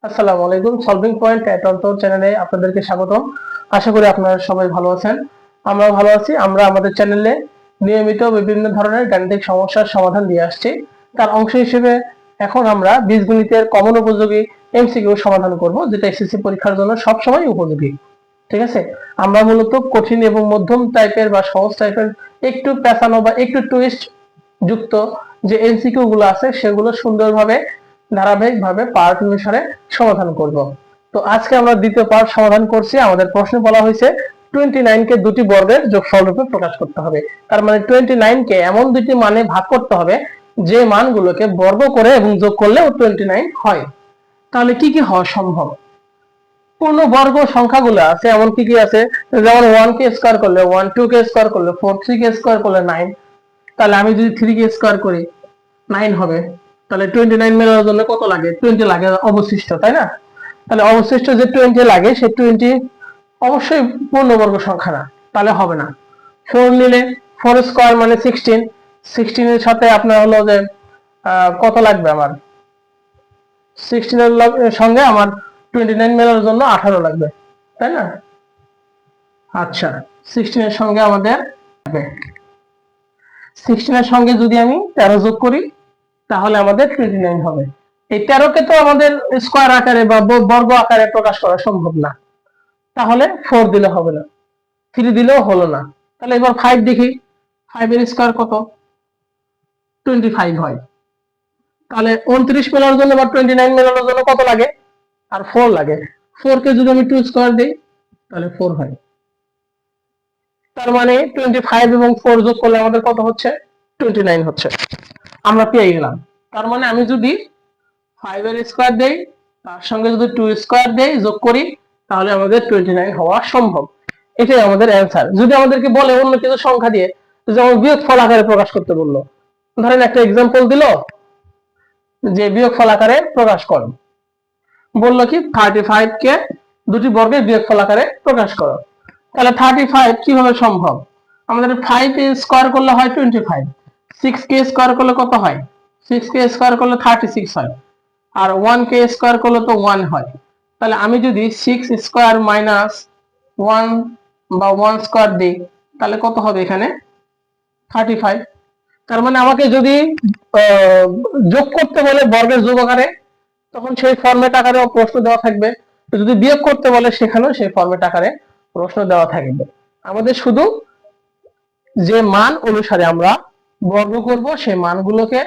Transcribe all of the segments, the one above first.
আসসালামু আলাইকুম। Solving point tutorial চ্যানেলে আপনাদেরকে স্বাগতম। আশা করি আপনারা সবাই ভালো আছেন। আমরা ভালো আছি। আমরা আমাদের চ্যানেলে নিয়মিত বিভিন্ন ধরনের গাণিতিক সমস্যার সমাধান দিয়ে আসছি। তার অংশ হিসেবে এখন আমরা বীজগণিতের কমন উপযোগী এমসিকিউ সমাধান করব, যেটা এসএসসি পরীক্ষার জন্য সবসময় উপযোগী। ঠিক আছে, আমরা মূলত কঠিন এবং মধ্যম টাইপের বা সহজ টাইপের একটু পেঁচানো বা একটু টুইস্ট যুক্ত যে এমসিকিউ গুলো আছে সেগুলো সুন্দরভাবে ধারাবাহিকভাবে পার্ট অনুসারে সমাধান করব। তো আজকে আমরা দ্বিতীয় পার্ট সমাধান করছি। আমাদের প্রশ্নে বলা হয়েছে 29 কে দুটি বর্গের যোগফল রূপে প্রকাশ করতে হবে। তার মানে 29 কে এমন দুটি মানে ভাগ করতে হবে যে মানগুলোকে বর্গ করে এবং যোগ করলে 29 হয়। তাহলে কি কি হওয়া সম্ভব? পূর্ণ বর্গ সংখ্যাগুলো আছে, এমন কি কি আছে? যেমন 1 কে স্কয়ার করলে 1, 2 কে স্কয়ার করলে 4, 3 কে স্কয়ার করলে 9। তাহলে আমি যদি 3 কে স্কয়ার করি 9 হবে। তাহলে 29 মেলানোর জন্য কত লাগে? 20 লাগে অবশিষ্ট, তাই না? তাহলে অবশিষ্ট যে 20 লাগে সে 20 অবশ্যই পূর্ণবর্গ সংখ্যা না, তাহলে হবে না। 4 নিলে 4 স্কয়ার মানে 16। 16 এর সাথে আপনার হলো যে কত লাগবে আমার? 16 এর সঙ্গে আমার 29 মেলানোর জন্য 18 লাগবে, তাই না? আচ্ছা, 16 এর সঙ্গে আমাদের 16 এর সঙ্গে যদি আমি 13 যোগ করি তাহলে আমাদের 29 হবে। এই 13 কে তো আমাদের স্কয়ার আকারে বা বর্গ আকারে প্রকাশ করা সম্ভব না, তাহলে 4 দিলে হবে না, 3 দিলেও হলো না। তাহলে এবার 5 দেখি, 5 এর স্কয়ার কত? 25 হয়। তাহলে 29 মেলানোর জন্য বা 29 মেলানোর জন্য কত লাগে? আর 4 লাগে। 4 কে যদি আমি 2 স্কয়ার দিই তাহলে 4 হয়। তার মানে 25 এবং 4 যোগ করলে আমাদের কত হচ্ছে? 29 হচ্ছে। আমরা পেয়ে গেলাম। তার মানে আমি যদি 5 এর স্কয়ার দেই, তার সঙ্গে যদি 2 স্কয়ার দেই, যোগ করি, তাহলে আমাদের 29 হওয়া সম্ভব। এটাই আমাদের অ্যান্সার। যদি আমাদেরকে বলে অন্য কিছু সংখ্যা দিয়ে, যেমন বিয়োগফল আকারে প্রকাশ করতে বললো, ধরেন একটা एग्जांपल দিল যে বিয়োগফল আকারে প্রকাশ করো, বললো কি 35 কে দুটি বর্গের বিয়োগফল আকারে প্রকাশ করো। তাহলে 35 কিভাবে সম্ভব? আমাদের 5 স্কয়ার করলে হয় 25, 6 কে স্কয়ার করলে কত হয়? 6 কে স্কয়ার করলে 36 হয়, আর 1 কে স্কয়ার করলে তো 1 হয়। তাহলে আমি যদি 6 স্কয়ার মাইনাস 1 বা 1 স্কয়ার দিই তাহলে কত হবে? এখানে 35। তার মানে আমাকে যদি যোগ করতে বলে বর্গের যোগ আকারে, তখন সেই ফরম্যাট আকারে প্রশ্ন দেওয়া থাকবে। যদি বিয়োগ করতে বলে সেখানেও সেই ফরম্যাট আকারে প্রশ্ন দেওয়া থাকবে। আমাদের শুধু যে মান অনুসারে আমরা বর্গ করব সেই মানগুলোকে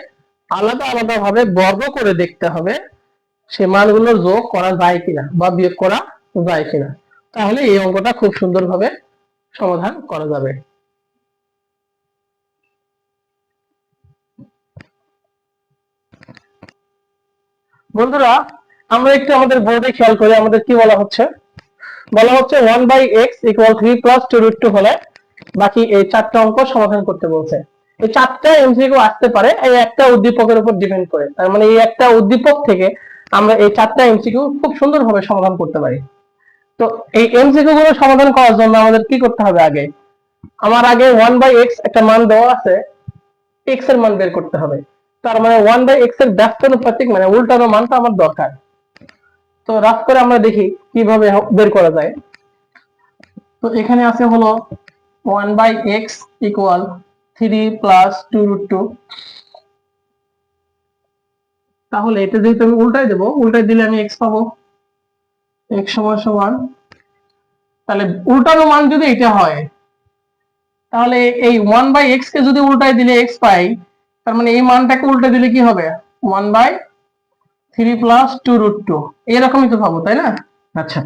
আলাদা আলাদা ভাবে বর্গ করে দেখতে হবে সে মানগুলোর যোগ করা যায় কিনা বা বিয়োগ করা যায় কিনা, তাহলে এই অঙ্কটা খুব সুন্দরভাবে সমাধান করা যাবে। বন্ধুরা, আমরা একটু আমাদের বোর্ডে খেয়াল করি আমাদের কি বলা হচ্ছে। বলা হচ্ছে 1/x = 3 + 2√2 হলে বাকি এই চারটা অঙ্ক সমাধান করতে বলছে। এই চারটা এমসিকিউ আসতে পারে এই একটা উদ্দীপকের উপর ডিপেন্ড করে। তার মানে এই একটা উদ্দীপক থেকে আমরা এই চারটা এমসিকিউ খুব সুন্দরভাবে সমাধান করতে পারি। তো এই এমসিকিউ গুলো সমাধান করার জন্য আমাদের কি করতে হবে? আমার আগে 1/x একটা মান দেওয়া আছে, x এর মান বের করতে হবে। তার মানে 1/x এর ব্যস্তানুপাতিক মানে উল্টানো মানটা আমার দরকার। তো রাফ করে আমরা দেখি কিভাবে বের করা যায়। তো এখানে আছে হলো 1/x = 3 + 2√2। তাহলে এটা যেহেতু আমি উল্টাই দেব, উল্টাই দিলে আমি x পাবো। x = তাহলে উল্টানো মান যদি এটা হয়, তাহলে এই 1/x কে যদি উল্টাই দিলে x পাই, তার মানে এই মানটাকে উল্টে দিলে কি হবে? 1/3 + 2√2 এরকমই তো পাবো, তাই না? আচ্ছা,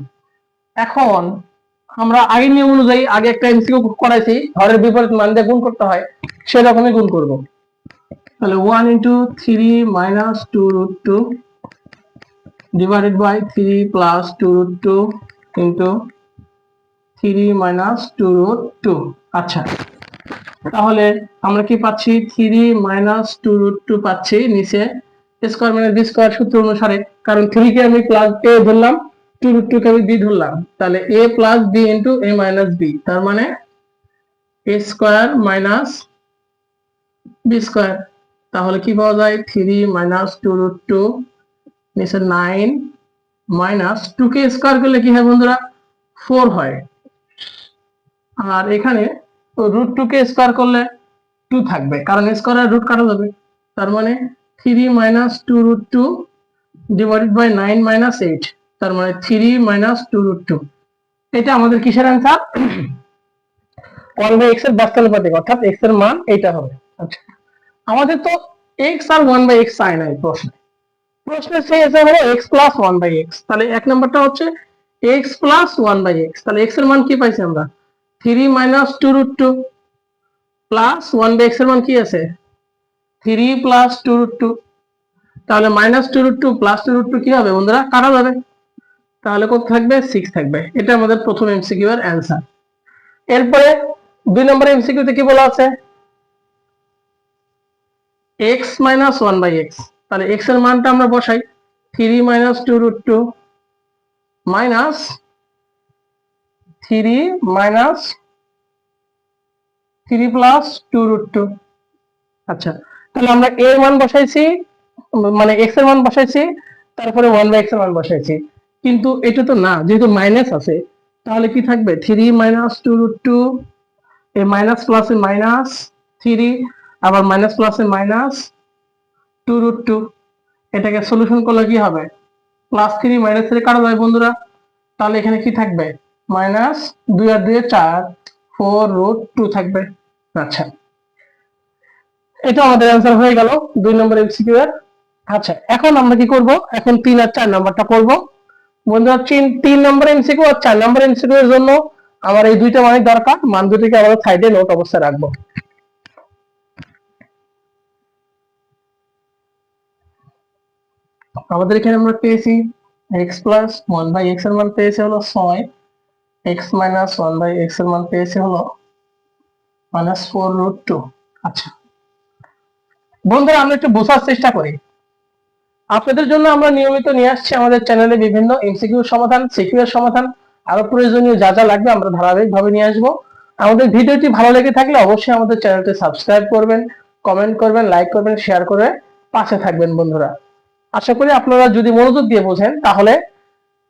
এখন আমরা আগের নিয়ম অনুযায়ী আগে একটা এমসিকিউ করাইছি, হরের বিপরীত মান দিয়ে গুণ করতে হয়, সেরকমই গুণ করব। তাহলে 1 × 3 - 2√2 / 3 + 2√2 × 3 - 2√2। আচ্ছা, তাহলে আমরা কি পাচ্ছি? 3 - 2√2 পাচ্ছি নিচে স্কয়ার মানে বি স্কয়ার সূত্র অনুসারে, কারণ 3 কে আমি প্লাস a ধরলাম, 2√2 কে আমি b ধরলাম, তাহলে a + b × a - b, তার মানে a square minus b square. তাহলে কি পাওয়া যায়? 3 - 2√2 নিচে 9 মাইনাস 2কে স্কোয়ার করলে কি হয় বন্ধুরা 4 হয়, আর এখানে √2 কে স্কোয়ার করলে 2 থাকবে, কারণ স্কোয়ারের রুট কাটা যাবে। তার মানে 3 মাইনাস 2√2 ডিভাইডেড বাই 9 মাইনাস 8, তার মানে 3 মাইনাস 2√2। এটা আমাদের কিসের অ্যান্সার? 1/x এর বাস্তবানুপাতিক, অর্থাৎ x এর মান এইটা হবে। আচ্ছা, আমাদের তো x আর 1/x চাই নাই প্রশ্নে চেয়েছে হলো x প্লাস 1/x, তাহলে এক নম্বরটা হচ্ছে x প্লাস 1/x, তাহলে x এর মান কি পাইছি আমরা 3 মাইনাস 2√2 প্লাস 1/x এর মান কি আছে 3 প্লাস 2√2, তাহলে মাইনাস 2√2 প্লাস 2√2 কি হবে বন্ধুরা কাটা যাবে, তাহলে কত থাকবে 6 থাকবে। এটা আমাদের প্রথম এমসিকিউ এর অ্যান্সার। এরপরে 2 নম্বর এমসিকিউ তে কি বলা আছে x মাইনাস 1/x, তাহলে x এর মানটা আমরা বসাই 3 মাইনাস 2√2 মাইনাস 3 মাইনাস 3 প্লাস 2√2। আচ্ছা, তাহলে আমরা a এর মান বসাইছি, মানে x এর মান বসাইছি, তারপরে 1/x এর মান বসাইছি, কিন্তু এটা তো না, যেহেতু মাইনাস আছে, তাহলে কি থাকবে 3 মাইনাস 2√2, এই মাইনাস প্লাসে মাইনাস 3, আবার মাইনাস প্লাসে মাইনাস 2√2। এটাকে সলিউশন করলে কি হবে প্লাস 3 মাইনাস 3 কাটা যায় বন্ধুরা, তাহলে এখানে কি থাকবে মাইনাস 2 আর 2 4, 4√2 থাকবে। আচ্ছা, এটা আমাদের অ্যান্সার হয়ে গেল 2 নম্বর এমসিকিউ এর। আচ্ছা, এখন আমরা কি করব, এখন 3 আর 4 নাম্বারটা করব বন্ধুরা। 3 নম্বর এমসিকিউ আর 4 নম্বর এমসিকিউ এর জন্য আমার এই দুইটা মানে দরকার, মান দুটিকে আমরা সাইডে নোট অবস্থায় রাখবো। আমাদের এখানে আমরা পেয়েছি x প্লাস 1/x এর মান পেয়েছে হলো 6, x মাইনাস 1/x এর মান পেয়েছে হলো মাইনাস 4√2। আচ্ছা বন্ধুরা, আমরা একটু বোঝার চেষ্টা করি। আপনাদের জন্য আমরা নিয়মিত নিয়ে আসছি আমাদের চ্যানেলে বিভিন্ন এমসিকিউ সমাধান, সিকিউ এর সমাধান, আরো প্রয়োজনীয় যা যা লাগবে আমরা ধারাবাহিকভাবে নিয়ে আসবো। আমাদের ভিডিওটি ভালো লেগে থাকলে অবশ্যই আমাদের চ্যানেলটি সাবস্ক্রাইব করবেন, কমেন্ট করবেন, লাইক করবেন, শেয়ার করে পাশে থাকবেন বন্ধুরা। আশা করি আপনারা যদি মনোযোগ দিয়ে বোঝেন তাহলে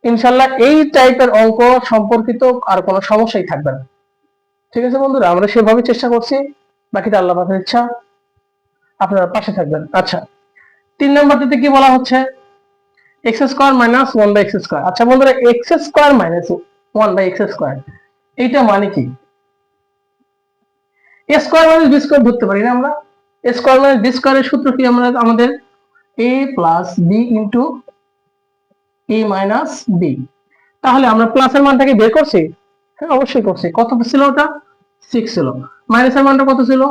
ইনশাল্লাহ এই টাইপের অঙ্ক সম্পর্কিত আর কোনো সমস্যাই থাকবে না। ঠিক আছে বন্ধুরা, আমরা সেভাবে চেষ্টা করছি, বাকিটা আল্লাহ পাকের ইচ্ছা, আপনারা পাশে থাকবেন। আচ্ছা, 3 নম্বরটিতে কি বলা হচ্ছে x² মাইনাস 1/x²। আচ্ছা বন্ধুরা, x² মাইনাস 1/x², এইটা মানে কি a square minus b square ধরতে পারি না আমরা? a স্কয়ার মাইনাস b স্কয়ারের সূত্র কি আমাদের a plus b into a minus b। তাহলে আমরা প্লাসের মানটাকে বের করছি, হ্যাঁ অবশ্যই করছি। কত ছিল ওটা 6 ছিল, মাইনাসের মানটা কত ছিল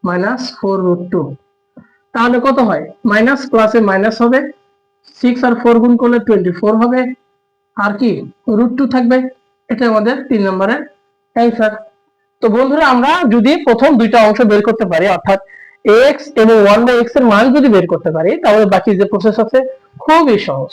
মাইনাস 4√2। তাহলে কত হয় মাইনাস প্লাসে মাইনাস হবে, 6 আর 4 গুণ করলে 24 হবে, আর কি √2 থাকবে। এটা আমাদের 3 নম্বরের অ্যান্সার। তো বন্ধুরা, আমরা যদি প্রথম দুইটা অংশ বের করতে পারি, অর্থাৎ x এবং 1/x এর মান যদি বের করতে পারি, তাহলে বাকি যে প্রসেস আছে খুবই সহজ।